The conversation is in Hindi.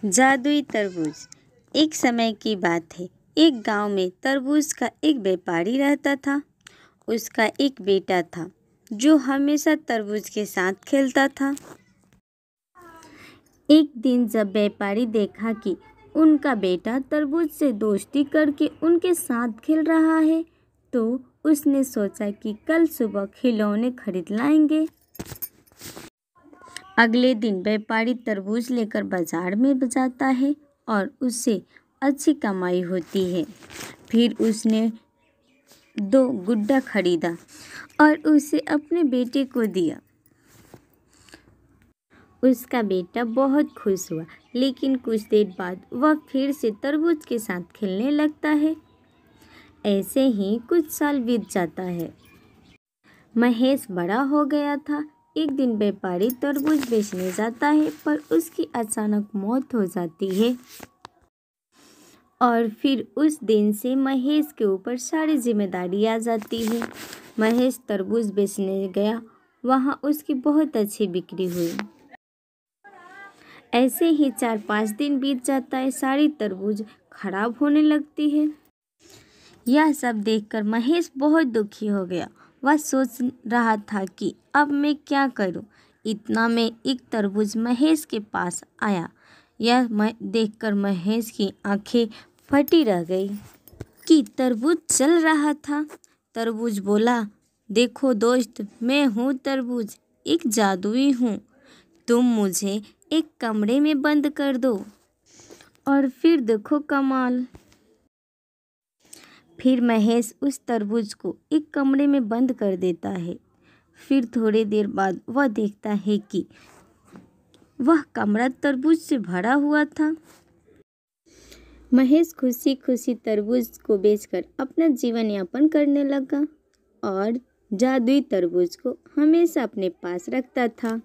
जादुई तरबूज। एक समय की बात है। एक गांव में तरबूज का एक व्यापारी रहता था। उसका एक बेटा था जो हमेशा तरबूज के साथ खेलता था। एक दिन जब व्यापारी देखा कि उनका बेटा तरबूज से दोस्ती करके उनके साथ खेल रहा है, तो उसने सोचा कि कल सुबह खिलौने खरीद लाएंगे। अगले दिन व्यापारी तरबूज लेकर बाजार में जाता है और उससे अच्छी कमाई होती है। फिर उसने 2 गुड्डा खरीदा और उसे अपने बेटे को दिया। उसका बेटा बहुत खुश हुआ, लेकिन कुछ देर बाद वह फिर से तरबूज के साथ खेलने लगता है। ऐसे ही कुछ साल बीत जाता है। महेश बड़ा हो गया था। एक दिन व्यापारी तरबूज बेचने जाता है, पर उसकी अचानक मौत हो जाती है और फिर उस दिन से महेश के ऊपर सारी जिम्मेदारी आ जाती है। महेश तरबूज बेचने गया, वहाँ उसकी बहुत अच्छी बिक्री हुई। ऐसे ही 4-5 दिन बीत जाता है। सारी तरबूज खराब होने लगती है। यह सब देखकर महेश बहुत दुखी हो गया। वह सोच रहा था कि अब मैं क्या करूं। इतना में एक तरबूज महेश के पास आया। यह देखकर महेश की आंखें फटी रह गई कि तरबूज चल रहा था। तरबूज बोला, देखो दोस्त, मैं हूँ तरबूज, एक जादुई हूँ। तुम मुझे एक कमरे में बंद कर दो और फिर देखो कमाल। फिर महेश उस तरबूज को एक कमरे में बंद कर देता है। फिर थोड़ी देर बाद वह देखता है कि वह कमरा तरबूज से भरा हुआ था। महेश खुशी खुशी तरबूज को बेचकर अपना जीवन यापन करने लगा और जादुई तरबूज को हमेशा अपने पास रखता था।